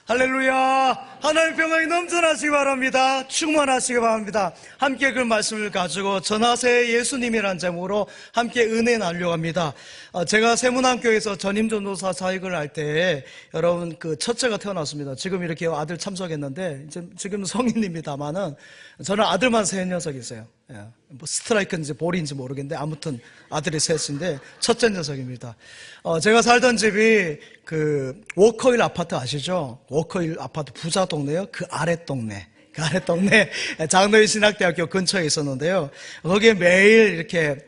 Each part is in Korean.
할렐루야. 하나님 평강이 넘쳐나시기 바랍니다. 충만하시기 바랍니다. 함께 그 말씀을 가지고 전하세 예수님이라는 제목으로 함께 은혜 나누려고 합니다. 제가 세문안교에서 전임전도사 사역을 할 때 여러분 그 첫째가 태어났습니다. 지금 이렇게 아들 참석했는데 지금 성인입니다만은 저는 아들만 세 녀석이 있어요. 뭐 스트라이크인지 볼인지 모르겠는데 아무튼 아들이 셋인데 첫째 녀석입니다. 제가 살던 집이 그 워커힐 아파트 아시죠? 워커힐 아파트 부자 동네요. 그 아래 동네 장로회 신학대학교 근처에 있었는데요. 거기에 매일 이렇게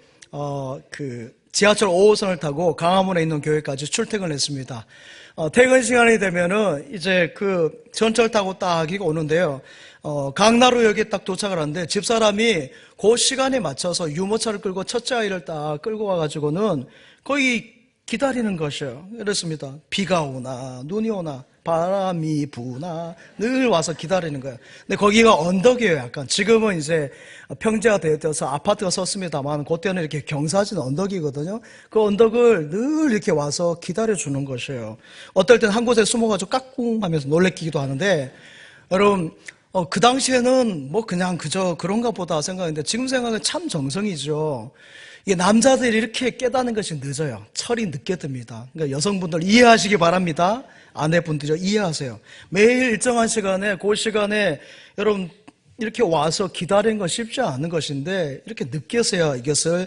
그 지하철 5호선을 타고 강화문에 있는 교회까지 출퇴근을 했습니다. 퇴근 시간이 되면은 이제 그 전철 타고 딱 오는데요. 강나루역에 딱 도착을 하는데 집사람이 그 시간에 맞춰서 유모차를 끌고 첫째 아이를 딱 끌고 와가지고는 거의 기다리는 것이에요. 그렇습니다. 비가 오나 눈이 오나 바람이 부나 늘 와서 기다리는 거예요. 근데 거기가 언덕이에요. 약간 지금은 이제 평지가 되어서 아파트가 섰습니다만 그때는 이렇게 경사진 언덕이거든요. 그 언덕을 늘 이렇게 와서 기다려주는 것이에요. 어떨 땐 한 곳에 숨어가지고 까꿍 하면서 놀래키기도 하는데 여러분 그 당시에는 뭐 그냥 그저 그런가 보다 생각했는데 지금 생각은 참 정성이죠. 이게 남자들이 이렇게 깨닫는 것이 늦어요. 철이 늦게 듭니다. 그러니까 여성분들 이해하시기 바랍니다. 아내분들이 이해하세요. 매일 일정한 시간에 그 시간에 여러분 이렇게 와서 기다리는 건 쉽지 않은 것인데 이렇게 늦게서야 이것을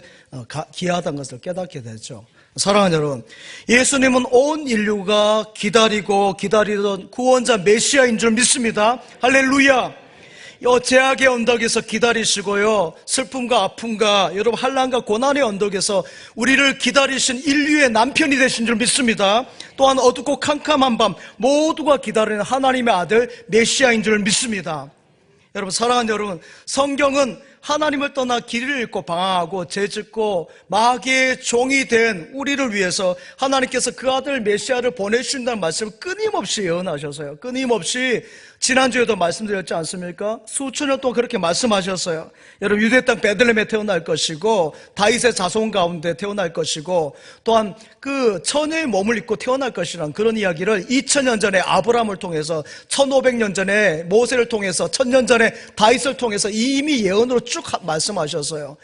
귀하다는 것을 깨닫게 되죠. 사랑하는 여러분, 예수님은 온 인류가 기다리던 구원자 메시아인 줄 믿습니다. 할렐루야. 제약의 언덕에서 기다리시고요, 슬픔과 아픔과 여러분 환난과 고난의 언덕에서 우리를 기다리신 인류의 남편이 되신 줄 믿습니다. 또한 어둡고 캄캄한 밤 모두가 기다리는 하나님의 아들 메시아인 줄 믿습니다. 여러분, 사랑하는 여러분, 성경은 하나님을 떠나 길을 잃고 방황하고 죄짓고 마귀의 종이 된 우리를 위해서 하나님께서 그 아들 메시아를 보내주신다는 말씀을 끊임없이 예언하셔서요. 끊임없이 지난주에도 말씀드렸지 않습니까? 수천 년 동안 그렇게 말씀하셨어요. 여러분, 유대 땅 베들레헴에 태어날 것이고 다윗의 자손 가운데 태어날 것이고 또한 그 처녀의 몸을 입고 태어날 것이라는 그런 이야기를 2000년 전에 아브라함을 통해서 1500년 전에 모세를 통해서 1000년 전에 다윗을 통해서 이미 예언으로 쭉 말씀하셨어요.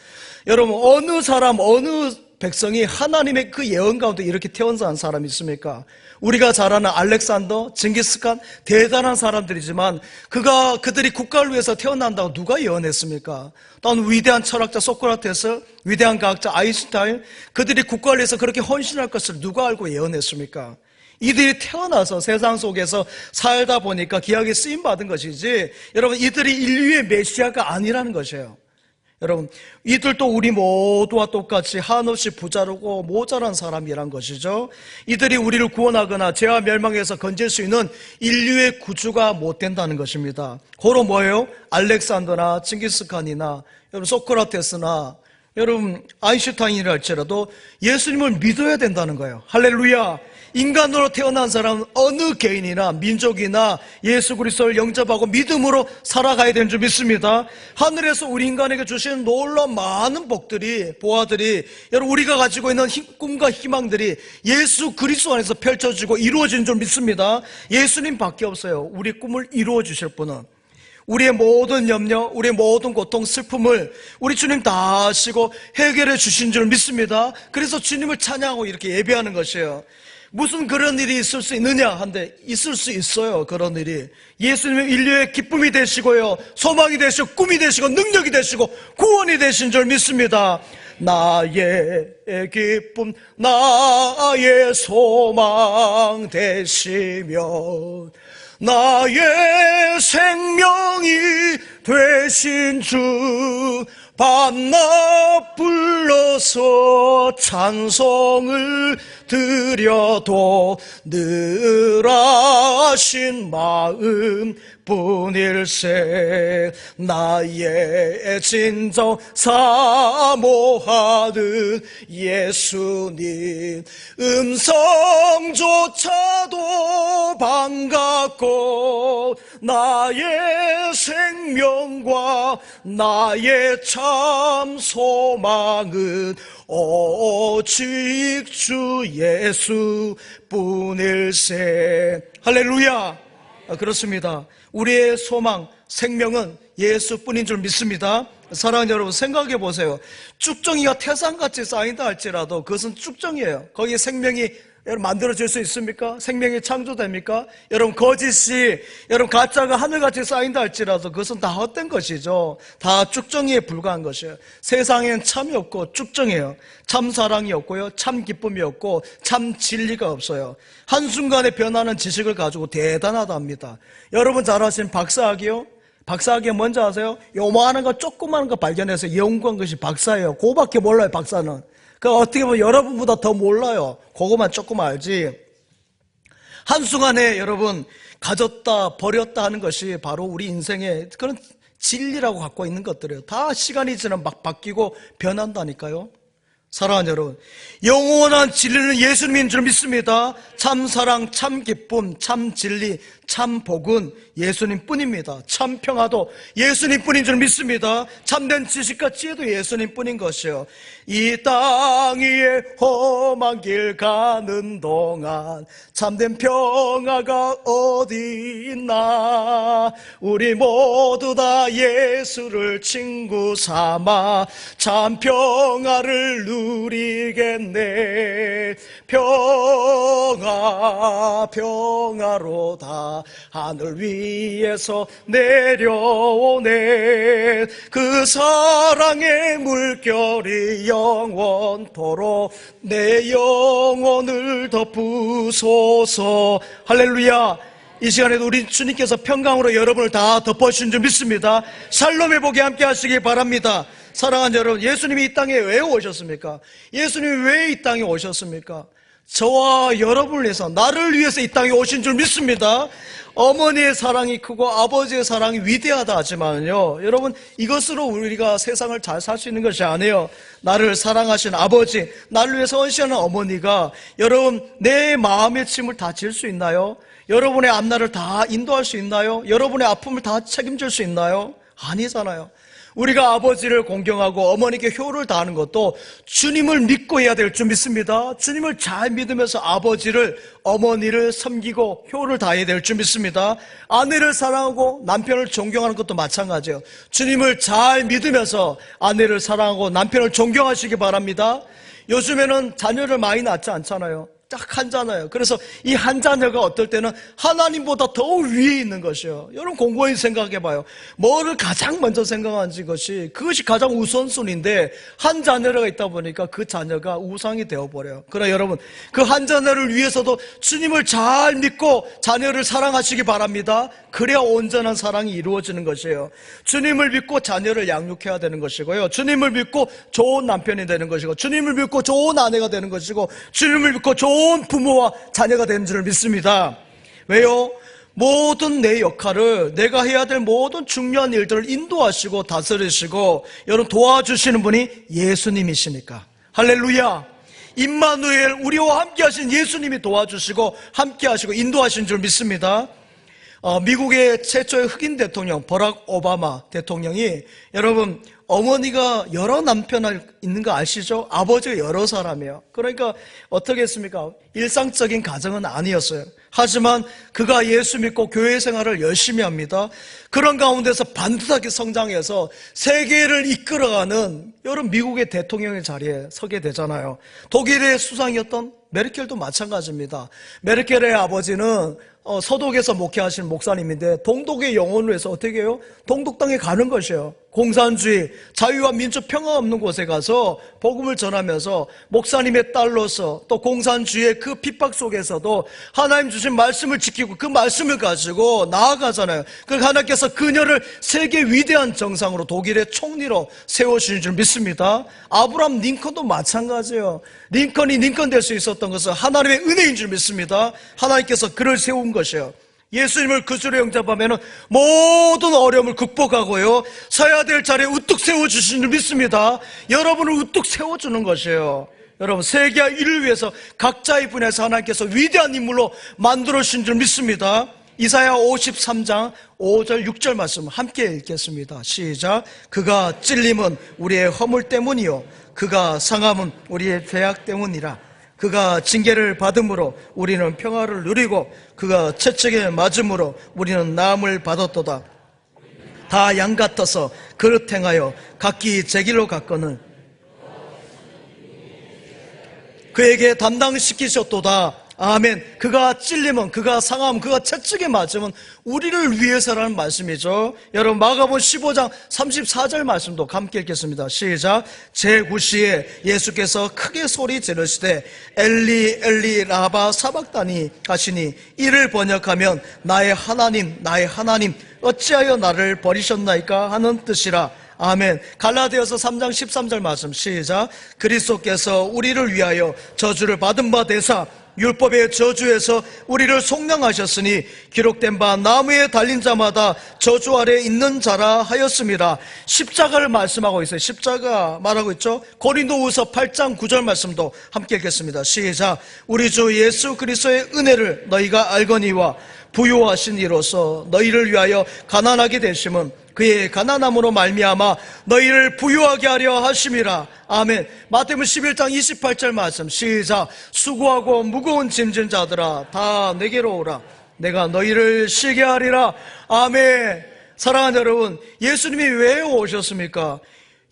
여러분, 어느 사람 어느 백성이 하나님의 그 예언 가운데 이렇게 태어난 사람이 있습니까? 우리가 잘 아는 알렉산더, 징기스칸 대단한 사람들이지만 그들이 국가를 위해서 태어난다고 누가 예언했습니까? 또한 위대한 철학자 소크라테스, 위대한 과학자 아인슈타인, 그들이 국가를 위해서 그렇게 헌신할 것을 누가 알고 예언했습니까? 이들이 태어나서 세상 속에서 살다 보니까 기약에 쓰임받은 것이지 여러분, 이들이 인류의 메시아가 아니라는 것이에요. 여러분, 이들도 우리 모두와 똑같이 한없이 부자르고 모자란 사람이란 것이죠. 이들이 우리를 구원하거나 죄와 멸망에서 건질 수 있는 인류의 구주가 못 된다는 것입니다. 고로 뭐예요? 알렉산더나 징기스칸이나 여러분 소크라테스나 여러분 아인슈타인이라 할지라도 예수님을 믿어야 된다는 거예요. 할렐루야. 인간으로 태어난 사람은 어느 개인이나 민족이나 예수 그리스도를 영접하고 믿음으로 살아가야 되는 줄 믿습니다. 하늘에서 우리 인간에게 주시는 놀라운 많은 복들이, 보화들이, 여러분 우리가 가지고 있는 꿈과 희망들이 예수 그리스도 안에서 펼쳐지고 이루어진 줄 믿습니다. 예수님 밖에 없어요. 우리 꿈을 이루어 주실 분은. 우리의 모든 염려, 우리의 모든 고통, 슬픔을 우리 주님 다 아시고 해결해 주신 줄 믿습니다. 그래서 주님을 찬양하고 이렇게 예배하는 것이에요. 무슨 그런 일이 있을 수 있느냐 한데 있을 수 있어요. 그런 일이. 예수님은 인류의 기쁨이 되시고요, 소망이 되시고 꿈이 되시고 능력이 되시고 구원이 되신 줄 믿습니다. 나의 기쁨, 나의 소망 되시며 나의 생명이 되신 주 밤낮 불러서 찬송을 드려도 늘 아신 마음 뿐일세. 나의 진정 사모하는 예수님 음성조차도 반갑고 나의 생명과 나의 참 소망은 오직 주 예수 뿐일세. 할렐루야. 그렇습니다. 우리의 소망, 생명은 예수뿐인 줄 믿습니다. 사랑하는 여러분, 생각해 보세요. 쭉정이가 태산같이 쌓인다 할지라도 그것은 쭉정이에요. 거기에 생명이 여러분 만들어질 수 있습니까? 생명이 창조됩니까? 여러분, 거짓이, 여러분, 가짜가 하늘같이 쌓인다 할지라도 그것은 다 헛된 것이죠. 다 쭉정이에 불과한 것이에요. 세상엔 참이 없고 쭉정이에요. 참 사랑이 없고요, 참 기쁨이 없고, 참 진리가 없어요. 한순간에 변하는 지식을 가지고 대단하답니다. 여러분 잘 아시는 박사학이요? 박사학이 뭔지 아세요? 요만한 거, 조그마한 거 발견해서 연구한 것이 박사예요. 그거밖에 몰라요, 박사는. 그러니까 어떻게 보면 여러분보다 더 몰라요. 그거만 조금 알지. 한순간에 여러분 가졌다 버렸다 하는 것이 바로 우리 인생의 그런 진리라고 갖고 있는 것들이에요. 다 시간이 지나면 막 바뀌고 변한다니까요. 사랑하는 여러분, 영원한 진리는 예수님인 줄 믿습니다. 참 사랑, 참 기쁨, 참 진리, 참 복은 예수님 뿐입니다. 참 평화도 예수님 뿐인 줄 믿습니다. 참된 지식과 지혜도 예수님 뿐인 것이요. 이 땅 위에 험한 길 가는 동안 참된 평화가 어디 있나. 우리 모두 다 예수를 친구 삼아 참 평화를 누리겠네. 평화로다 하늘 위에서 내려오네. 그 사랑의 물결이 영원토록 내 영혼을 덮으소서. 할렐루야. 이 시간에도 우리 주님께서 평강으로 여러분을 다 덮어주신 줄 믿습니다. 샬롬의 복이 함께 하시기 바랍니다. 사랑하는 여러분, 예수님이 이 땅에 왜 오셨습니까? 예수님이 왜 이 땅에 오셨습니까? 저와 여러분을 위해서, 나를 위해서 이 땅에 오신 줄 믿습니다. 어머니의 사랑이 크고 아버지의 사랑이 위대하다 하지만요, 여러분, 이것으로 우리가 세상을 잘 살 수 있는 것이 아니에요. 나를 사랑하신 아버지, 나를 위해서 헌신하는 어머니가 여러분 내 마음의 짐을 다 질 수 있나요? 여러분의 앞날을 다 인도할 수 있나요? 여러분의 아픔을 다 책임질 수 있나요? 아니잖아요. 우리가 아버지를 공경하고 어머니께 효를 다하는 것도 주님을 믿고 해야 될 줄 믿습니다. 주님을 잘 믿으면서 아버지를, 어머니를 섬기고 효를 다해야 될 줄 믿습니다. 아내를 사랑하고 남편을 존경하는 것도 마찬가지예요. 주님을 잘 믿으면서 아내를 사랑하고 남편을 존경하시기 바랍니다. 요즘에는 자녀를 많이 낳지 않잖아요. 딱 한 자녀예요. 그래서 이 한 자녀가 어떨 때는 하나님보다 더 위에 있는 것이요. 여러분 공고히 생각해봐요. 뭐를 가장 먼저 생각하는지 그것이 가장 우선순위인데 한 자녀가 있다 보니까 그 자녀가 우상이 되어버려요. 그러나 여러분 그 한 자녀를 위해서도 주님을 잘 믿고 자녀를 사랑하시기 바랍니다. 그래야 온전한 사랑이 이루어지는 것이에요. 주님을 믿고 자녀를 양육해야 되는 것이고요. 주님을 믿고 좋은 남편이 되는 것이고, 주님을 믿고 좋은 아내가 되는 것이고, 주님을 믿고 좋은 부모와 자녀가 되는 줄 믿습니다. 왜요? 모든 내 역할을, 내가 해야 될 모든 중요한 일들을 인도하시고 다스리시고 여러분 도와주시는 분이 예수님이시니까. 할렐루야. 임마누엘, 우리와 함께 하신 예수님이 도와주시고 함께 하시고 인도하신 줄 믿습니다. 미국의 최초의 흑인 대통령 버락 오바마 대통령이, 여러분 어머니가 여러 남편이 있는 거 아시죠? 아버지가 여러 사람이에요. 그러니까 어떻게 했습니까? 일상적인 가정은 아니었어요. 하지만 그가 예수 믿고 교회 생활을 열심히 합니다. 그런 가운데서 반듯하게 성장해서 세계를 이끌어가는 여러분 미국의 대통령의 자리에 서게 되잖아요. 독일의 수상이었던 메르켈도 마찬가지입니다. 메르켈의 아버지는 서독에서 목회하시는 목사님인데 동독의 영혼을 위해서 어떻게 해요? 동독 땅에 가는 것이에요. 공산주의, 자유와 민주 평화 없는 곳에 가서 복음을 전하면서 목사님의 딸로서 또 공산주의의 그 핍박 속에서도 하나님 주신 말씀을 지키고 그 말씀을 가지고 나아가잖아요. 그러니까 하나님께서 그녀를 세계 위대한 정상으로 독일의 총리로 세우신 줄 믿습니다. 아브라함 링컨도 마찬가지예요. 링컨이 링컨 될 수 있었던 것은 하나님의 은혜인 줄 믿습니다. 하나님께서 그를 세운 것이에요. 예수님을 그 줄에 영접하면 모든 어려움을 극복하고요, 서야 될 자리에 우뚝 세워주신 줄 믿습니다. 여러분을 우뚝 세워주는 것이에요. 여러분 세계와 인류를 위해서 각자의 분야에서 하나님께서 위대한 인물로 만들어주신 줄 믿습니다. 이사야 53장 5절 6절 말씀 함께 읽겠습니다. 시작. 그가 찔림은 우리의 허물 때문이요 그가 상함은 우리의 죄악 때문이라. 그가 징계를 받음으로 우리는 평화를 누리고 그가 채찍에 맞음으로 우리는 나음을 받았도다. 다 양 같아서 그릇 행하여 각기 제 길로 갔거늘 그에게 담당시키셨도다. 아멘. 그가 찔리면, 그가 상하면, 그가 채찍에 맞으면 우리를 위해서라는 말씀이죠. 여러분 마가복음 15장 34절 말씀도 함께 읽겠습니다. 시작. 제9시에 예수께서 크게 소리 지르시되 엘리 엘리 라바 사박다니 하시니 이를 번역하면 나의 하나님 나의 하나님 어찌하여 나를 버리셨나이까 하는 뜻이라. 아멘. 갈라디아서 3장 13절 말씀 시작. 그리스도께서 우리를 위하여 저주를 받은 바 되사 율법의 저주에서 우리를 속량하셨으니 기록된 바 나무에 달린 자마다 저주 아래 있는 자라 하였습니다. 십자가를 말씀하고 있어요. 십자가 말하고 있죠. 고린도후서 8장 9절 말씀도 함께 읽겠습니다. 시작. 우리 주 예수 그리스도의 은혜를 너희가 알거니와 부요하신 이로써 너희를 위하여 가난하게 되심은 그의 가난함으로 말미암아 너희를 부유하게 하려 하심이라. 아멘. 마태복음 11장 28절 말씀 시작. 수고하고 무거운 짐진 자들아 다 내게로 오라 내가 너희를 쉬게 하리라. 아멘. 사랑하는 여러분, 예수님이 왜 오셨습니까?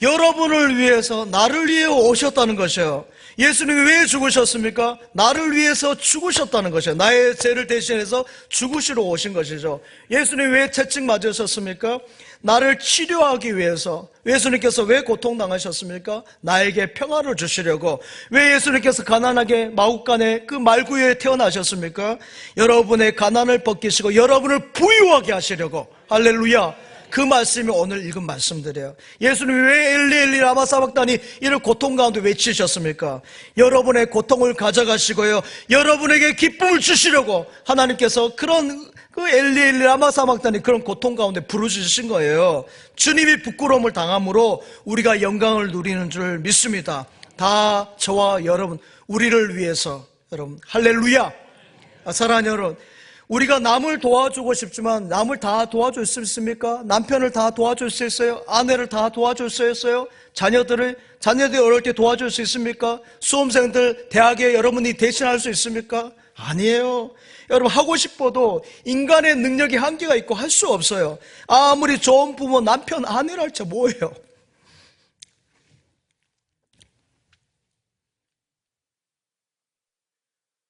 여러분을 위해서, 나를 위해 오셨다는 것이에요. 예수님이 왜 죽으셨습니까? 나를 위해서 죽으셨다는 것이에요. 나의 죄를 대신해서 죽으시러 오신 것이죠. 예수님이 왜 채찍 맞으셨습니까? 나를 치료하기 위해서. 예수님께서 왜 고통당하셨습니까? 나에게 평화를 주시려고. 왜 예수님께서 가난하게 마국간에 그 말구유에 태어나셨습니까? 여러분의 가난을 벗기시고 여러분을 부유하게 하시려고. 할렐루야. 그 말씀이 오늘 읽은 말씀들이에요. 예수님이 왜 엘리 엘리 라마 사박다니 이를 고통 가운데 외치셨습니까? 여러분의 고통을 가져가시고요, 여러분에게 기쁨을 주시려고 하나님께서 그런 그 엘리 엘리 라마 사박다니 그런 고통 가운데 부르주신 거예요. 주님이 부끄러움을 당함으로 우리가 영광을 누리는 줄 믿습니다. 다 저와 여러분, 우리를 위해서. 여러분 할렐루야. 사랑하는 여러분, 우리가 남을 도와주고 싶지만 남을 다 도와줄 수 있습니까? 남편을 다 도와줄 수 있어요? 아내를 다 도와줄 수 있어요? 자녀들이 어릴 때 도와줄 수 있습니까? 수험생들 대학에 여러분이 대신할 수 있습니까? 아니에요. 여러분 하고 싶어도 인간의 능력이 한계가 있고 할 수 없어요. 아무리 좋은 부모, 남편, 아내랄지 뭐예요?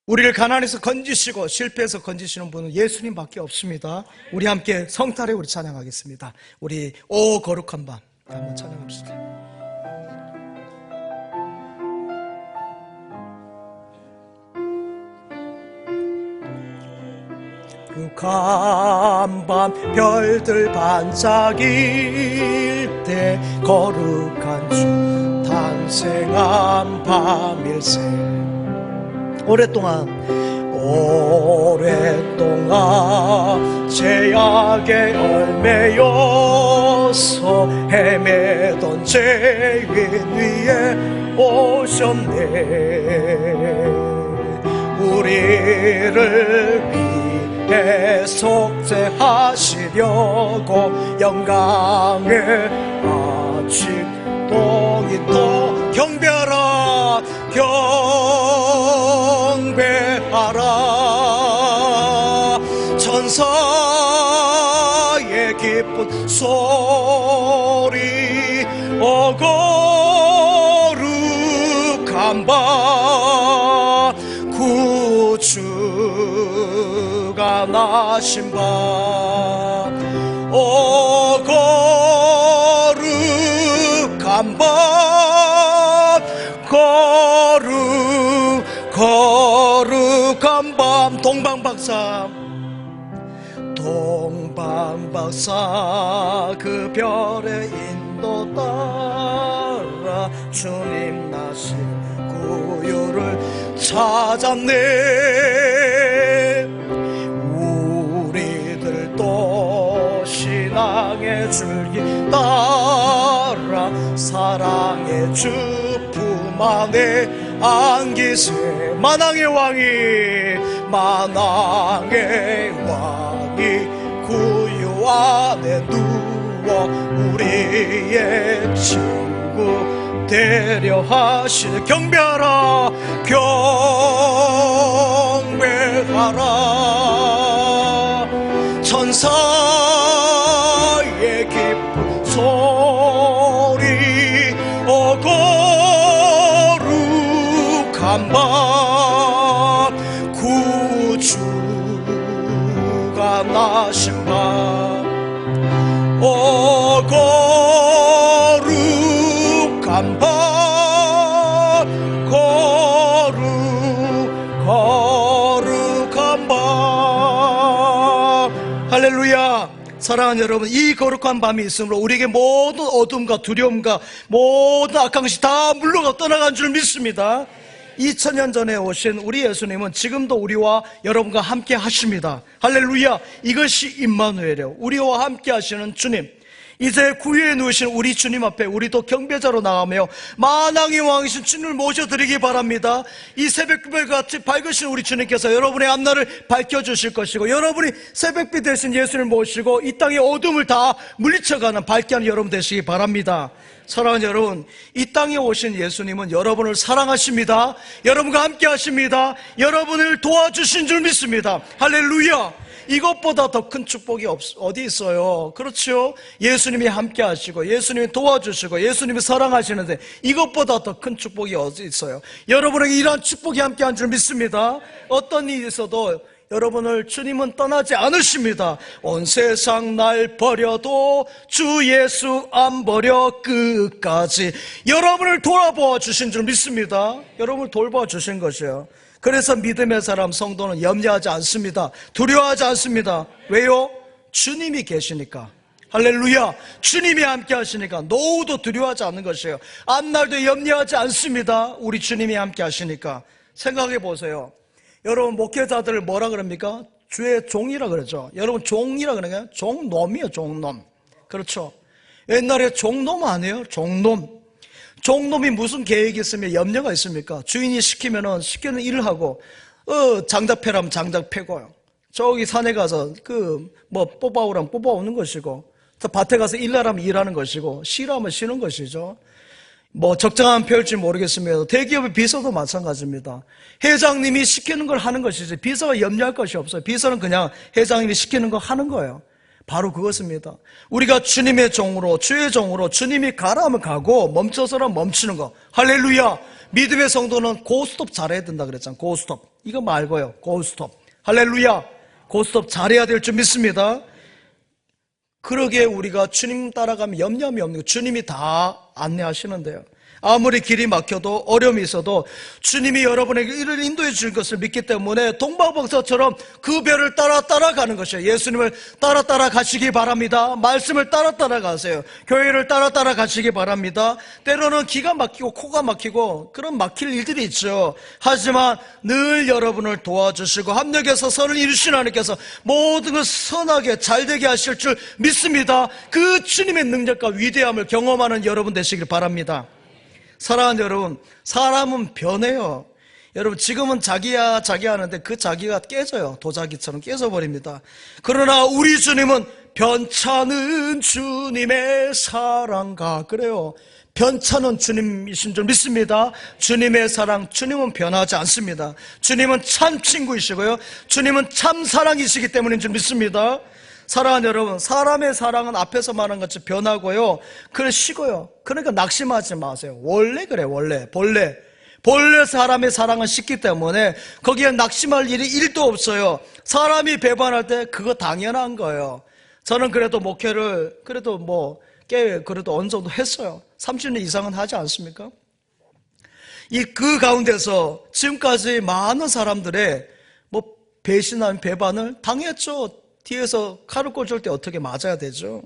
우리를 가난에서 건지시고 실패해서 건지시는 분은 예수님밖에 없습니다. 우리 함께 성탄에 우리 찬양하겠습니다. 우리 오 거룩한 밤 한번 찬양합시다. 그 간밤 별들 반짝일 때 거룩한 주 탄생한 밤일세. 오랫동안 죄악에 얽매여서 헤매던 죄인 위에 오셨네. 우리를 위해 속죄하시려고 영광의 아직도 있도 경배하라 경배하라. 천사의 기쁜 소리 거룩한 밤 구주가 나신 밤 거룩한 밤 거룩한 밤. 동방박사 그 별의 인도 따라 주님 나신 구유를 찾았네. 우리들도 신앙의 줄기 따라 사랑의 주 품 안에 안기세. 만왕의 왕이 구유 안에 누워 우리의 친구 누구 되려 하시네. 경배하라, 경배하라. 천사의 기쁜 소리, 거룩한 밤, 구주가 나신 밤, 거룩한 밤, 거룩한 밤. 할렐루야. 사랑하는 여러분, 이 거룩한 밤이 있으므로 우리에게 모든 어둠과 두려움과 모든 악한 것이 다 물러가 떠나간 줄 믿습니다. 2000년 전에 오신 우리 예수님은 지금도 우리와 여러분과 함께 하십니다. 할렐루야. 이것이 임마누엘이에요. 우리와 함께 하시는 주님. 이제 구유에 누우신 우리 주님 앞에 우리도 경배자로 나가며 만왕의 왕이신 주님을 모셔드리기 바랍니다. 이 새벽별같이 밝으신 우리 주님께서 여러분의 앞날을 밝혀주실 것이고, 여러분이 새벽빛 되신 예수님을 모시고 이 땅의 어둠을 다 물리쳐가는 밝게 하는 여러분 되시기 바랍니다. 사랑하는 여러분, 이 땅에 오신 예수님은 여러분을 사랑하십니다. 여러분과 함께 하십니다. 여러분을 도와주신 줄 믿습니다. 할렐루야. 이것보다 더 큰 축복이 어디 있어요? 그렇죠? 예수님이 함께 하시고 예수님이 도와주시고 예수님이 사랑하시는데 이것보다 더 큰 축복이 어디 있어요? 여러분에게 이러한 축복이 함께한 줄 믿습니다. 어떤 일이 있어도 여러분을 주님은 떠나지 않으십니다. 온 세상 날 버려도 주 예수 안 버려 끝까지. 여러분을 돌아보아 주신 줄 믿습니다. 여러분을 돌보아 주신 것이에요. 그래서 믿음의 사람 성도는 염려하지 않습니다. 두려워하지 않습니다. 왜요? 주님이 계시니까. 할렐루야. 주님이 함께 하시니까 노후도 두려워하지 않는 것이에요. 앞날도 염려하지 않습니다. 우리 주님이 함께 하시니까. 생각해 보세요. 여러분, 목회자들을 뭐라 그럽니까? 주의 종이라 그러죠. 여러분, 종이라 그러나요? 종놈이에요. 종놈. 그렇죠. 옛날에 종놈 아니에요? 종놈. 종놈이 무슨 계획이 있으면 염려가 있습니까? 주인이 시키면은 시키는 일을 하고, 장작 패라면 장작 패고요. 저기 산에 가서 뽑아오라면 뽑아오는 것이고, 저 밭에 가서 일하라면 일하는 것이고, 쉬라면 쉬는 것이죠. 적정한 표현일지 모르겠습니다. 대기업의 비서도 마찬가지입니다. 회장님이 시키는 걸 하는 것이지 비서가 염려할 것이 없어요. 비서는 그냥 회장님이 시키는 거 하는 거예요. 바로 그것입니다. 우리가 주님의 종으로, 주의 종으로 주님이 가라 하면 가고 멈춰서라 멈추는 거. 할렐루야. 믿음의 성도는 고스톱 잘해야 된다 그랬잖아요. 고스톱. 이거 말고요. 고스톱. 할렐루야. 고스톱 잘해야 될 줄 믿습니다. 그러기에 우리가 주님 따라가면 염려함이 없는 거. 주님이 다 안내하시는데요. 아무리 길이 막혀도 어려움이 있어도 주님이 여러분에게 이를 인도해 줄 것을 믿기 때문에 동방박사처럼 그 배를 따라가는 것이에요. 예수님을 따라 가시기 바랍니다. 말씀을 따라 가세요. 교회를 따라 가시기 바랍니다. 때로는 기가 막히고 코가 막히고 그런 막힐 일들이 있죠. 하지만 늘 여러분을 도와주시고 합력해서 선을 이루신 하나님께서 모든 것 선하게 잘되게 하실 줄 믿습니다. 그 주님의 능력과 위대함을 경험하는 여러분 되시길 바랍니다. 사랑하는 여러분, 사람은 변해요. 여러분, 지금은 자기야 하는데 그 자기가 깨져요. 도자기처럼 깨져버립니다. 그러나 우리 주님은 변찮은 주님의 사랑가. 그래요. 변찮은 주님이신 줄 믿습니다. 주님의 사랑, 주님은 변하지 않습니다. 주님은 참 친구이시고요. 주님은 참 사랑이시기 때문인 줄 믿습니다. 사랑하는 여러분, 사람의 사랑은 앞에서 말한 것처럼 변하고요. 그래 식어요. 그러니까 낙심하지 마세요. 원래 그래, 원래. 본래 사람의 사랑은 식기 때문에 거기에 낙심할 일이 1도 없어요. 사람이 배반할 때 그거 당연한 거예요. 저는 그래도 목회를 그래도 어느 정도 했어요. 30년 이상은 하지 않습니까? 그 가운데서 지금까지 많은 사람들의 배신한 배반을 당했죠. 뒤에서 칼을 꽂을 때 어떻게 맞아야 되죠?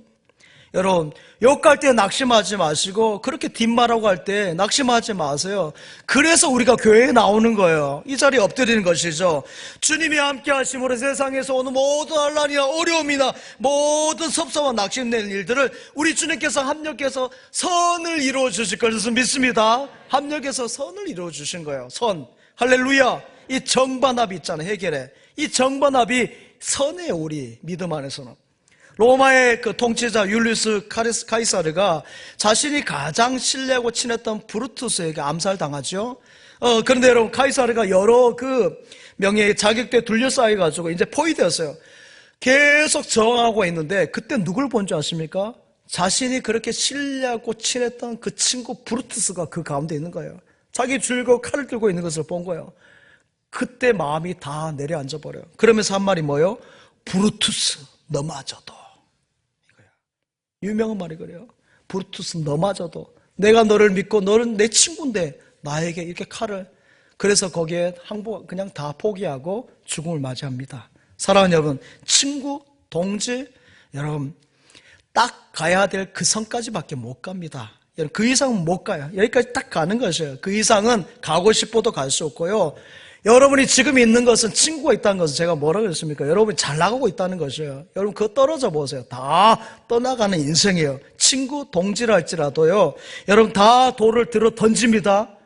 여러분, 욕할 때 낙심하지 마시고 그렇게 뒷말하고 할 때 낙심하지 마세요. 그래서 우리가 교회에 나오는 거예요. 이 자리에 엎드리는 것이죠. 주님이 함께 하심으로 세상에서 오는 모든 환난이나 어려움이나 모든 섭섭한 낙심되는 일들을 우리 주님께서 합력해서 선을 이루어 주실 것을 믿습니다. 합력해서 선을 이루어 주신 거예요. 선. 할렐루야. 이 정반합이 있잖아요. 해결에. 이 정반합이 선이에요. 우리 믿음 안에서는. 로마의 그 통치자 율리우스 카이사르가 자신이 가장 신뢰하고 친했던 브루투스에게 암살당하죠. 그런데 여러분, 카이사르가 여러 그 명예의 자격대에 둘러싸여가지고 이제 포위되었어요. 계속 저항하고 있는데 그때 누굴 본 줄 아십니까? 자신이 그렇게 신뢰하고 친했던 그 친구 브루투스가 그 가운데 있는 거예요. 자기 줄고 칼을 들고 있는 것을 본 거예요. 그때 마음이 다 내려앉아 버려요. 그러면서 한 말이 뭐예요? 브루투스, 너마저도. 이거야. 유명한 말이 그래요. 브루투스, 너마저도. 내가 너를 믿고 너는 내 친구인데 나에게 이렇게 칼을. 그래서 거기에 그냥 다 포기하고 죽음을 맞이합니다. 사랑하는 여러분, 친구, 동지, 여러분 딱 가야 될 그 선까지밖에 못 갑니다. 여러분, 그 이상은 못 가요. 여기까지 딱 가는 것이에요. 그 이상은 가고 싶어도 갈 수 없고요. 여러분이 지금 있는 것은 친구가 있다는 것은 제가 뭐라고 했습니까? 여러분이 잘 나가고 있다는 것이에요. 여러분 그거 떨어져 보세요. 다 떠나가는 인생이에요. 친구, 동지라 할지라도요. 여러분 다 돌을 들어 던집니다.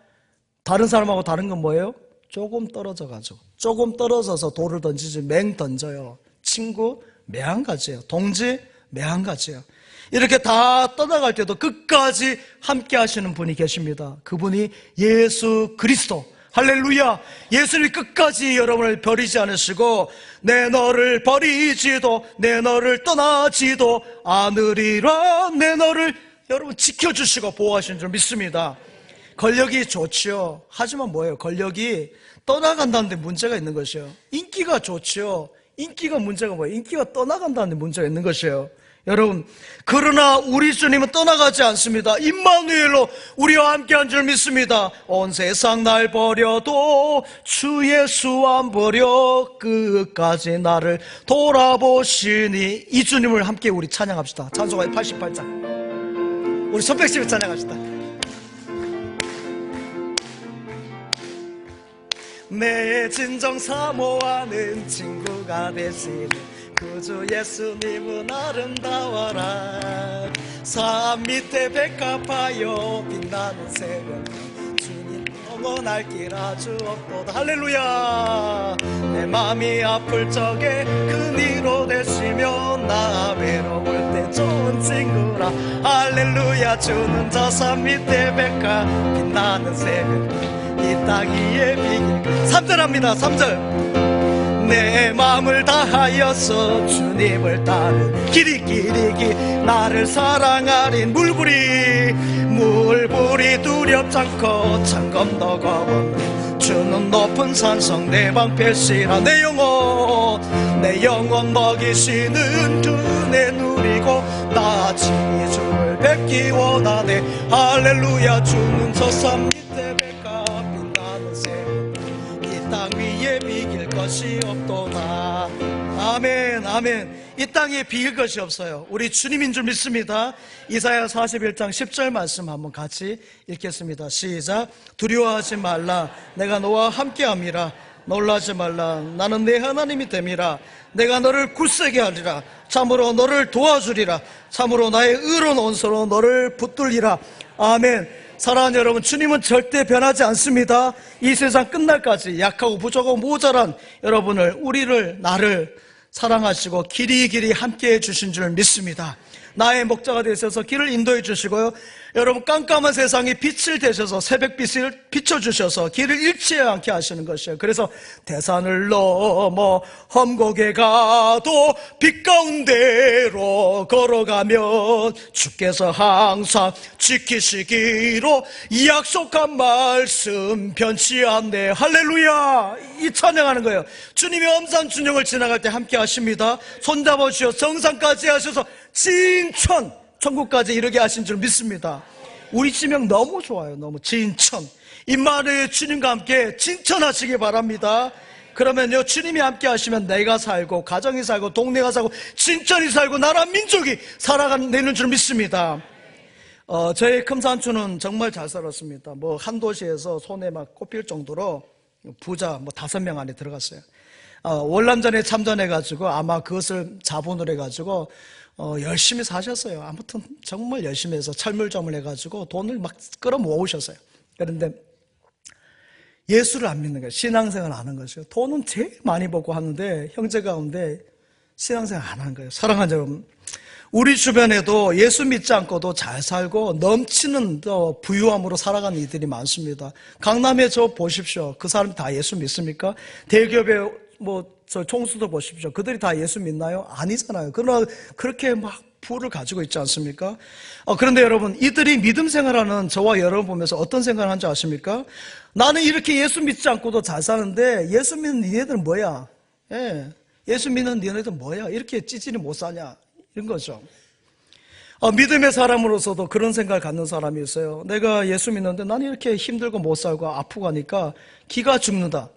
다른 사람하고 다른 건 뭐예요? 조금 떨어져가지고 조금 떨어져서 돌을 던지지 맹 던져요. 친구 매한가지예요. 동지 매한가지예요. 이렇게 다 떠나갈 때도 끝까지 함께 하시는 분이 계십니다. 그분이 예수 그리스도. 할렐루야. 예수님이 끝까지 여러분을 버리지 않으시고 내 너를 버리지도 내 너를 떠나지도 않으리라. 내 너를 여러분 지켜주시고 보호하시는 줄 믿습니다. 권력이 좋지요. 하지만 뭐예요? 권력이 떠나간다는 데 문제가 있는 것이에요. 인기가 좋지요. 인기가 문제가 뭐예요? 인기가 떠나간다는 데 문제가 있는 것이에요. 여러분, 그러나 우리 주님은 떠나가지 않습니다. 임마누엘로 우리와 함께한 줄 믿습니다. 온 세상 날 버려도 주 예수 안 버려 끝까지 나를 돌아보시니. 이 주님을 함께 우리 찬양합시다. 찬송가 88장 우리 손뼉치며 찬양합시다. 내 진정 사모하는 친구가 되시는 구주 예수님은 아름다워라. 산 밑에 백합하여 빛나는 새벽 주님 영원할 길 아주 없도다. 할렐루야. 내 맘이 아플 적에 그 위로 되시며 나 외로울 때 좋은 친구라. 할렐루야. 주는 저 산 밑에 백합 빛나는 새벽 이 땅 위에 비길. 3절 합니다. 3절. 내 마음을 다하여서 주님을 따른 길이 나를 사랑하린 물불이 두렵지 않고 창검도 겁없네. 주는 높은 산성 내 방패시라. 내 영혼 먹이시는 은혜 누리고 나 친히 주를 뵙기 원하네. 할렐루야. 주는 저 산 밑에 백합 빛나는 새벽 이 땅 위에 비길 것이 없도다. 아멘, 아멘. 이 땅에 비길 것이 없어요. 우리 주님인 줄 믿습니다. 이사야 41장 10절 말씀 한번 같이 읽겠습니다. 시작. 두려워하지 말라. 내가 너와 함께함이라. 놀라지 말라. 나는 내 하나님이 됨이라. 내가 너를 굳세게 하리라. 참으로 너를 도와주리라. 참으로 나의 의로운 온수로 너를 붙들리라. 아멘. 사랑하는 여러분, 주님은 절대 변하지 않습니다. 이 세상 끝날까지 약하고 부족하고 모자란 여러분을, 우리를, 나를 사랑하시고 길이 함께해 주신 줄 믿습니다. 나의 목자가 되셔서 길을 인도해 주시고요. 여러분, 깜깜한 세상에 빛을 되셔서 새벽빛을 비춰주셔서 길을 잃지 않게 하시는 것이에요. 그래서 대산을 넘어 험곡에 가도 빛 가운데로 걸어가면 주께서 항상 지키시기로 약속한 말씀 변치 않네. 할렐루야. 이 찬양하는 거예요. 주님이 엄산 준영을 지나갈 때 함께 하십니다. 손잡아 주셔 정상까지 하셔서 진천 천국까지 이르게 하신 줄 믿습니다. 우리 지명 너무 좋아요. 너무 진천. 임마누엘 주님과 함께 진천하시기 바랍니다. 그러면요, 주님이 함께 하시면 내가 살고 가정이 살고 동네가 살고 진천이 살고 나라 민족이 살아가는 줄 믿습니다. 저희 금산초는 정말 잘 살았습니다. 한 도시에서 손에 막 꼽힐 정도로 부자 5명 안에 들어갔어요. 월남전에 참전해가지고 아마 그것을 자본으로 해가지고 열심히 사셨어요. 아무튼 정말 열심히 해서 철물점을 해가지고 돈을 막 끌어모으셨어요. 그런데 예수를 안 믿는 거예요. 신앙생활 안 하는 것이요. 돈은 제일 많이 벌고 하는데 형제 가운데 신앙생활 안 하는 거예요. 사랑하는 여러분, 우리 주변에도 예수 믿지 않고도 잘 살고 넘치는 부유함으로 살아가는 이들이 많습니다. 강남에 저 보십시오. 그 사람 다 예수 믿습니까? 대기업의 저 총수들 보십시오. 그들이 다 예수 믿나요? 아니잖아요. 그러나 그렇게 막 부를 가지고 있지 않습니까? 그런데 여러분, 이들이 믿음 생활하는 저와 여러분 보면서 어떤 생각을 하는지 아십니까? 나는 이렇게 예수 믿지 않고도 잘 사는데 예수 믿는 니네들은 뭐야? 예수 믿는 니네들 뭐야? 이렇게 찌질이 못 사냐? 이런 거죠. 믿음의 사람으로서도 그런 생각을 갖는 사람이 있어요. 내가 예수 믿는데 나는 이렇게 힘들고 못 살고 아프고 하니까 기가 죽는다.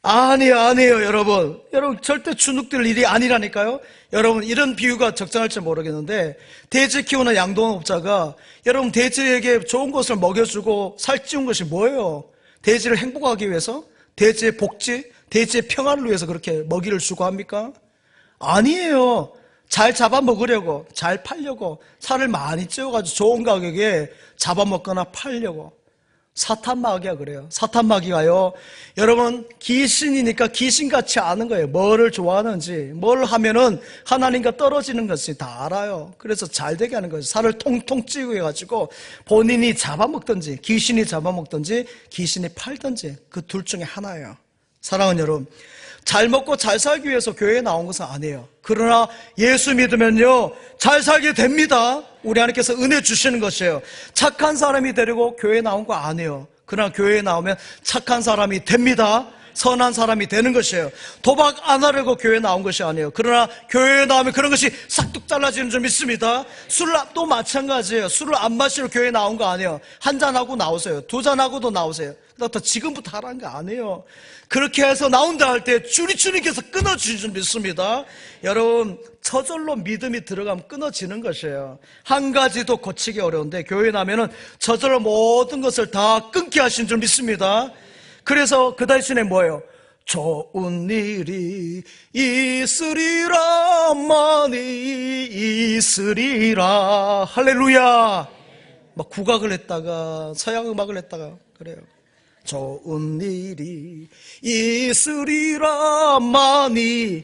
아니에요, 여러분. 여러분, 절대 주눅들 일이 아니라니까요. 여러분, 이런 비유가 적절할지 모르겠는데, 돼지 키우는 양동업자가 여러분, 돼지에게 좋은 것을 먹여주고 살찌운 것이 뭐예요? 돼지를 행복하기 위해서? 돼지의 복지? 돼지의 평안을 위해서 그렇게 먹이를 주고 합니까? 아니에요. 잘 잡아먹으려고, 잘 팔려고, 살을 많이 찌워가지고 좋은 가격에 잡아먹거나 팔려고. 사탄마귀가 그래요. 사탄마귀가요, 여러분, 귀신이니까 귀신같이 아는 거예요. 뭐를 좋아하는지, 뭘 하면은 하나님과 떨어지는 것이 다 알아요. 그래서 잘 되게 하는 거예요. 살을 통통 찌우게 해가지고 본인이 잡아먹든지, 귀신이 잡아먹든지, 귀신이 팔든지, 그 둘 중에 하나예요. 사랑하는 여러분, 잘 먹고 잘 살기 위해서 교회에 나온 것은 아니에요. 그러나 예수 믿으면요, 잘 살게 됩니다. 우리 하나님께서 은혜 주시는 것이에요. 착한 사람이 되려고 교회에 나온 거 아니에요. 그러나 교회에 나오면 착한 사람이 됩니다. 선한 사람이 되는 것이에요. 도박 안 하려고 교회에 나온 것이 아니에요. 그러나 교회에 나오면 그런 것이 싹둑 잘라지는 줄 믿습니다. 술도 마찬가지예요. 술을 안 마시러 교회에 나온 거 아니에요. 한 잔하고 나오세요. 두 잔하고도 나오세요. 그렇다 지금부터 하라는 거 아니에요. 그렇게 해서 나온다 할 때 주님께서 끊어주신 줄 믿습니다. 여러분, 저절로 믿음이 들어가면 끊어지는 것이에요. 한 가지도 고치기 어려운데 교회에 나면은 저절로 모든 것을 다 끊게 하신 줄 믿습니다. 그래서 그 대신에 뭐예요? 좋은 일이 있으리라, 많이 있으리라. 할렐루야. 막 국악을 했다가 서양음악을 했다가 그래요. 좋은 일이 있으리라, 많이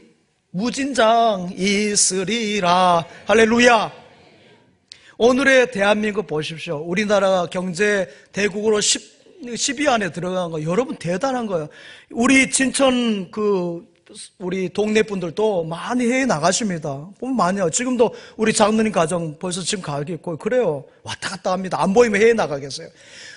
무진장 있으리라. 할렐루야. 오늘의 대한민국 보십시오. 우리나라 경제 대국으로 10위 안에 들어간 거 여러분 대단한 거예요. 우리 진천 우리 동네 분들도 많이 해외 나가십니다. 보면 많이요. 지금도 우리 장로님 가정 벌써 지금 가게 있고 그래요. 왔다 갔다 합니다. 안 보이면 해외 나가겠어요.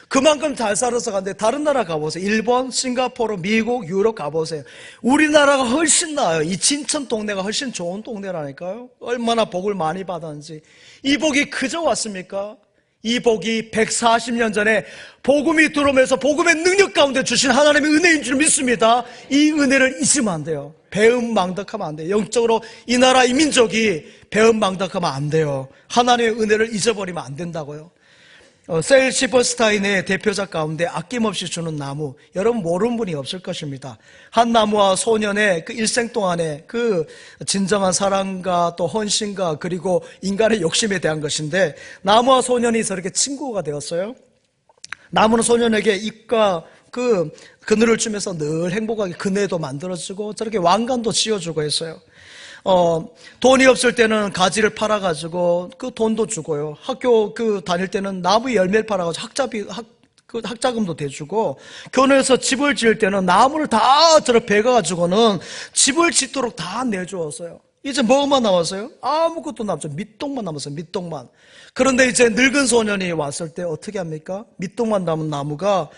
그만큼 잘 살아서 가는데 다른 나라 가보세요. 일본, 싱가포르, 미국, 유럽 가보세요. 우리나라가 훨씬 나아요. 이 진천 동네가 훨씬 좋은 동네라니까요. 얼마나 복을 많이 받았는지. 이 복이 그저 왔습니까? 이 복이 140년 전에 복음이 들어오면서 복음의 능력 가운데 주신 하나님의 은혜인 줄 믿습니다. 이 은혜를 잊으면 안 돼요. 배은망덕하면 안 돼요. 영적으로 이 나라 이 민족이 배은망덕하면 안 돼요. 하나님의 은혜를 잊어버리면 안 된다고요. 셀 시버스타인의 대표작 가운데 아낌없이 주는 나무, 여러분 모르는 분이 없을 것입니다. 한 나무와 소년의 그 일생 동안의 그 진정한 사랑과 또 헌신과 그리고 인간의 욕심에 대한 것인데, 나무와 소년이 저렇게 친구가 되었어요. 나무는 소년에게 잎과 그늘을 주면서 늘 행복하게 그네도 만들어주고 저렇게 왕관도 지어주고 했어요. 돈이 없을 때는 가지를 팔아가지고 그 돈도 주고요. 학교 다닐 때는 나무 열매를 팔아가지고 학자금도 대주고, 교내에서 집을 지을 때는 나무를 다 베가가지고는 집을 짓도록 다 내주었어요. 이제 뭐만 남았어요? 아무것도 남았죠. 밑동만 남았어요. 밑동만. 그런데 이제 늙은 소년이 왔을 때 어떻게 합니까? 밑동만 남은 나무가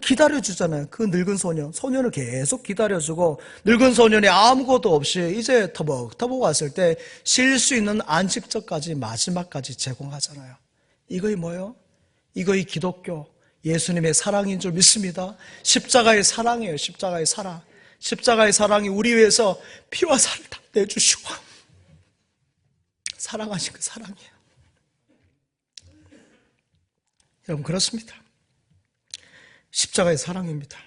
기다려주잖아요. 그 늙은 소년을 계속 기다려주고, 늙은 소년이 아무것도 없이 이제 터벅터벅 왔을 때 쉴 수 있는 안식처까지 마지막까지 제공하잖아요. 이거이 뭐예요? 이거이 기독교 예수님의 사랑인 줄 믿습니다. 십자가의 사랑이에요. 십자가의 사랑. 십자가의 사랑이 우리 위해서 피와 살을 다 내주시고 사랑하신 그 사랑이에요. 여러분, 그렇습니다. 십자가의 사랑입니다.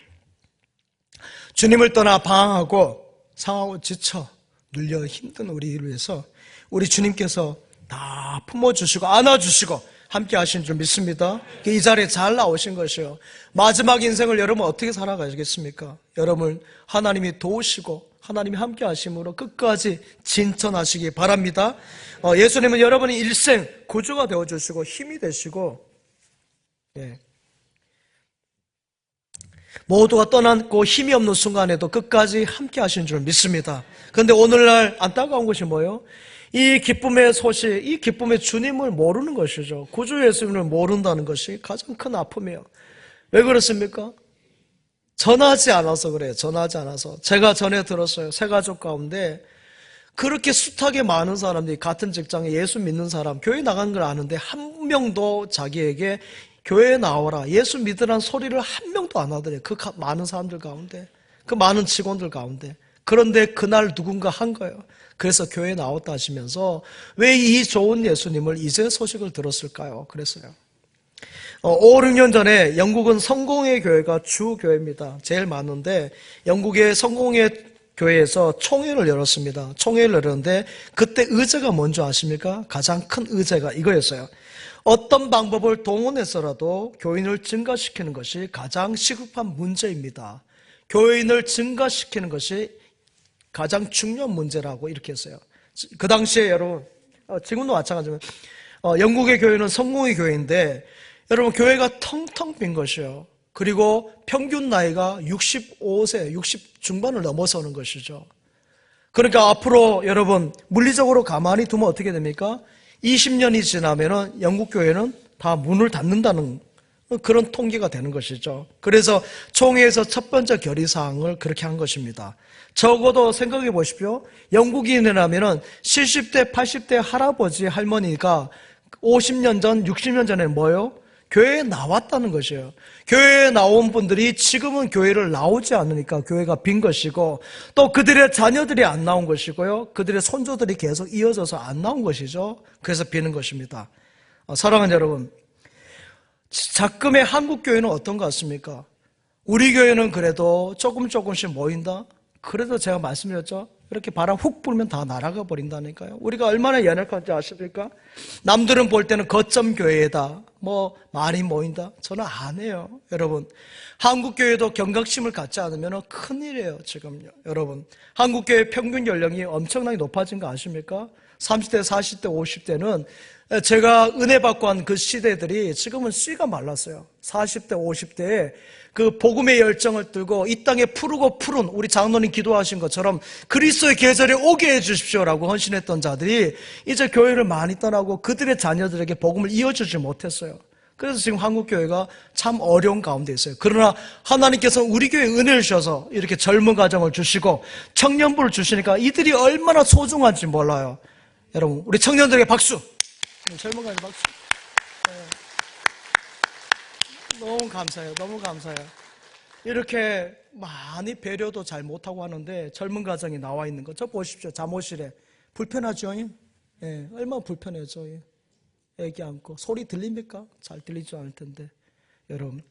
주님을 떠나 방황하고 상하고 지쳐 눌려 힘든 우리를 위해서 우리 주님께서 다 품어주시고 안아주시고 함께 하신 줄 믿습니다. 이 자리에 잘 나오신 것이요. 마지막 인생을 여러분 어떻게 살아가시겠습니까? 여러분 하나님이 도우시고 하나님이 함께 하심으로 끝까지 진천하시기 바랍니다. 예수님은 여러분의 일생 구주가 되어주시고 힘이 되시고, 예, 모두가 떠났고 힘이 없는 순간에도 끝까지 함께 하신 줄 믿습니다. 그런데 오늘날 안타까운 것이 뭐예요? 이 기쁨의 소식, 이 기쁨의 주님을 모르는 것이죠. 구주 예수님을 모른다는 것이 가장 큰 아픔이에요. 왜 그렇습니까? 전하지 않아서 그래요. 전하지 않아서. 제가 전에 들었어요. 세 가족 가운데 그렇게 숱하게 많은 사람들이 같은 직장에 예수 믿는 사람, 교회 나간 걸 아는데 한 명도 자기에게 교회에 나오라, 예수 믿으라는 소리를 한 명도 안 하더래요. 그 많은 사람들 가운데, 그 많은 직원들 가운데. 그런데 그날 누군가 한 거예요. 그래서 교회에 나왔다 하시면서 왜 이 좋은 예수님을 이제 소식을 들었을까요? 그랬어요. 5, 6년 전에 영국은 성공회 교회가 주 교회입니다. 제일 많은데 영국의 성공회 교회에서 총회를 열었습니다. 총회를 열었는데 그때 의제가 뭔지 아십니까? 가장 큰 의제가 이거였어요. 어떤 방법을 동원해서라도 교인을 증가시키는 것이 가장 시급한 문제입니다. 교인을 증가시키는 것이 가장 중요한 문제라고 이렇게 했어요. 그 당시에 여러분, 지금도 마찬가지지만 영국의 교회는 성공의 교회인데 여러분 교회가 텅텅 빈 것이요. 그리고 평균 나이가 65세, 60 중반을 넘어서는 것이죠. 그러니까 앞으로 여러분 물리적으로 가만히 두면 어떻게 됩니까? 20년이 지나면은 영국 교회는 다 문을 닫는다는 그런 통계가 되는 것이죠. 그래서 총회에서 첫 번째 결의사항을 그렇게 한 것입니다. 적어도 생각해 보십시오. 영국인이라면은 70대, 80대 할아버지, 할머니가 50년 전, 60년 전에 뭐예요? 교회에 나왔다는 것이에요. 교회에 나온 분들이 지금은 교회를 나오지 않으니까 교회가 빈 것이고, 또 그들의 자녀들이 안 나온 것이고요. 그들의 손주들이 계속 이어져서 안 나온 것이죠. 그래서 비는 것입니다. 사랑하는 여러분, 작금의 한국 교회는 어떤 것 같습니까? 우리 교회는 그래도 조금씩 모인다? 그래도 제가 말씀드렸죠. 이렇게 바람 훅 불면 다 날아가 버린다니까요. 우리가 얼마나 연약한지 아십니까? 남들은 볼 때는 거점 교회다, 뭐 많이 모인다. 저는 안 해요. 여러분, 한국 교회도 경각심을 갖지 않으면 큰일이에요. 지금요. 여러분, 한국 교회 평균 연령이 엄청나게 높아진 거 아십니까? 30대, 40대, 50대는 제가 은혜 받고 한 그 시대들이 지금은 씨가 말랐어요. 40대, 50대에 그 복음의 열정을 들고 이 땅에 푸르고 푸른 우리 장로님 기도하신 것처럼 그리스도의 계절이 오게 해주십시오라고 헌신했던 자들이 이제 교회를 많이 떠나고 그들의 자녀들에게 복음을 이어주지 못했어요. 그래서 지금 한국교회가 참 어려운 가운데 있어요. 그러나 하나님께서 우리 교회에 은혜를 주셔서 이렇게 젊은 가정을 주시고 청년부를 주시니까 이들이 얼마나 소중한지 몰라요. 여러분, 우리 청년들에게 박수! 젊은 가정 박수! 네. 너무 감사해요. 너무 감사해요. 이렇게 많이 배려도 잘 못하고 하는데 젊은 가정이 나와 있는 거 저 보십시오. 잠옷실에 불편하죠? 예, 얼마나 불편해죠. 애기 안고 소리 들립니까? 잘 들리지 않을 텐데 여러분,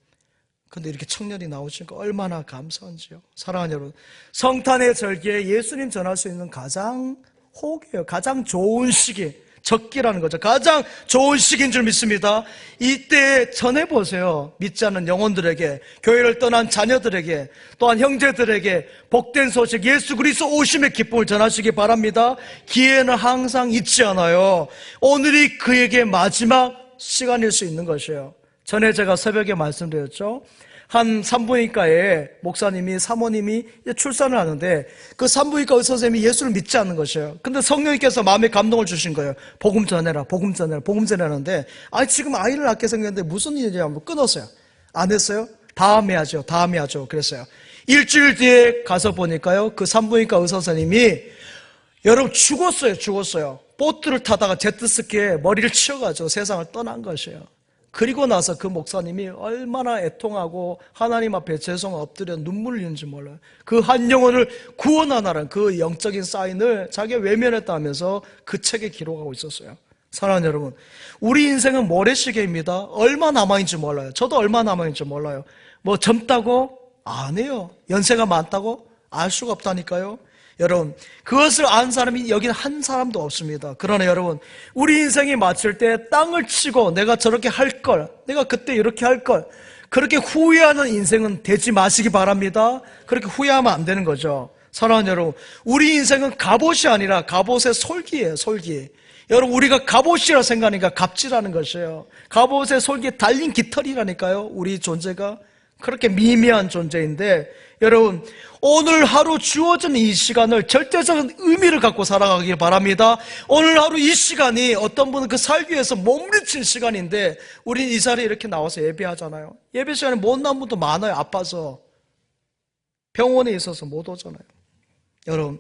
근데 이렇게 청년이 나오시니까 얼마나 감사한지요. 사랑하는 여러분, 성탄의 절기에 예수님 전할 수 있는 가장 호기예요. 가장 좋은 시기, 적기라는 거죠. 가장 좋은 시기인 줄 믿습니다. 이때 전해보세요. 믿지 않는 영혼들에게, 교회를 떠난 자녀들에게, 또한 형제들에게 복된 소식, 예수 그리스도 오심의 기쁨을 전하시기 바랍니다. 기회는 항상 잊지 않아요. 오늘이 그에게 마지막 시간일 수 있는 것이에요. 전에 제가 새벽에 말씀드렸죠. 한 산부인과에 목사님이, 사모님이 출산을 하는데 그 산부인과 의사 선생님이 예수를 믿지 않는 것이에요. 근데 성령님께서 마음에 감동을 주신 거예요. 복음 전해라, 복음 전해라, 복음 전해라는데, 지금 아이를 낳게 생겼는데 무슨 일이냐고 끊었어요. 안 했어요? 다음에 하죠, 다음에 하죠. 그랬어요. 일주일 뒤에 가서 보니까요, 그 산부인과 의사 선생님이 여러분 죽었어요. 보트를 타다가 제트스키에 머리를 치여가지고 세상을 떠난 것이에요. 그리고 나서 그 목사님이 얼마나 애통하고 하나님 앞에 죄송 엎드려 눈물 흘리는지 몰라요. 그 한 영혼을 구원하라는 그 영적인 사인을 자기가 외면했다 하면서 그 책에 기록하고 있었어요. 사랑하는 여러분, 우리 인생은 모래시계입니다. 얼마 남아있는지 몰라요. 저도 얼마 남아있는지 몰라요. 뭐 젊다고? 아니에요. 연세가 많다고? 알 수가 없다니까요. 여러분, 그것을 안 사람이 여기는 한 사람도 없습니다. 그러나 여러분, 우리 인생이 마칠 때 땅을 치고 내가 저렇게 할 걸, 내가 그때 이렇게 할 걸, 그렇게 후회하는 인생은 되지 마시기 바랍니다. 그렇게 후회하면 안 되는 거죠. 사랑하는 여러분, 우리 인생은 갑옷이 아니라 갑옷의 솔기예요, 솔기. 여러분, 우리가 갑옷이라 생각하니까 갑질하는 것이에요. 갑옷의 솔기에 달린 깃털이라니까요, 우리 존재가. 그렇게 미미한 존재인데, 여러분, 오늘 하루 주어진 이 시간을 절대적인 의미를 갖고 살아가길 바랍니다. 오늘 하루 이 시간이 어떤 분은 그 살기 위해서 몸부림친 시간인데, 우린 이 자리에 이렇게 나와서 예배하잖아요. 예배 시간에 못 나온 분도 많아요. 아파서. 병원에 있어서 못 오잖아요. 여러분,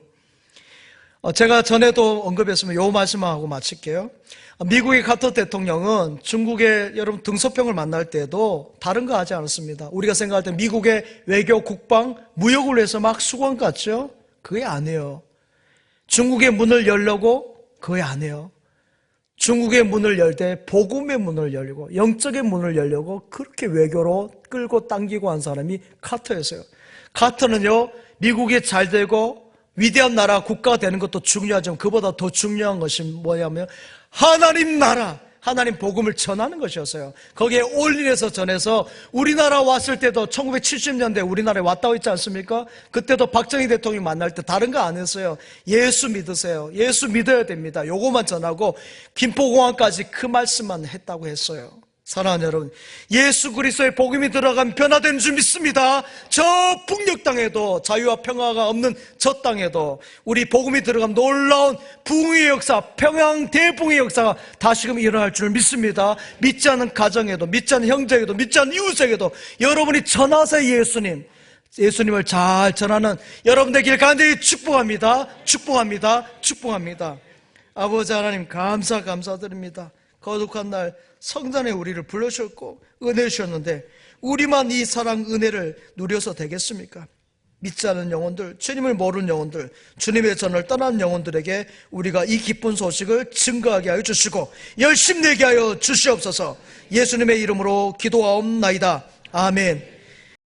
제가 전에도 언급했으면 요 말씀만 하고 마칠게요. 미국의 카터 대통령은 중국의 여러분 등소평을 만날 때도 다른 거 하지 않았습니다. 우리가 생각할 때 미국의 외교, 국방, 무역을 위해서 막 수건 갔죠? 그게 아니에요. 중국의 문을 열려고? 그게 아니에요. 중국의 문을 열 때 복음의 문을 열고 영적인 문을 열려고 그렇게 외교로 끌고 당기고 한 사람이 카터였어요. 카터는요, 미국이 잘 되고 위대한 나라, 국가가 되는 것도 중요하지만 그보다 더 중요한 것이 뭐냐면 하나님 나라, 하나님 복음을 전하는 것이었어요. 거기에 올인해서 전해서 우리나라 왔을 때도 1970년대 우리나라에 왔다고 했지 않습니까? 그때도 박정희 대통령이 만날 때 다른 거 안 했어요. 예수 믿으세요. 예수 믿어야 됩니다. 요거만 전하고 김포공항까지 그 말씀만 했다고 했어요. 사랑하는 여러분, 예수 그리스도의 복음이 들어간 변화된 줄 믿습니다. 저 북녘 땅에도 자유와 평화가 없는 저 땅에도 우리 복음이 들어간 놀라운 부흥의 역사, 평양 대붕의 역사가 다시금 일어날 줄 믿습니다. 믿지 않는 가정에도, 믿지 않는 형제에게도, 믿지 않는 이웃에게도 여러분이 전하세요. 예수님을 잘 전하는 여러분의 길 간절히 축복합니다. 축복합니다. 축복합니다. 아버지 하나님 감사드립니다. 거룩한 날 성전에 우리를 불러주셨고 은혜 주셨는데 우리만 이 사랑 은혜를 누려서 되겠습니까? 믿지 않는 영혼들, 주님을 모르는 영혼들, 주님의 전을 떠난 영혼들에게 우리가 이 기쁜 소식을 증거하게 하여 주시고 열심내게 하여 주시옵소서. 예수님의 이름으로 기도하옵나이다. 아멘.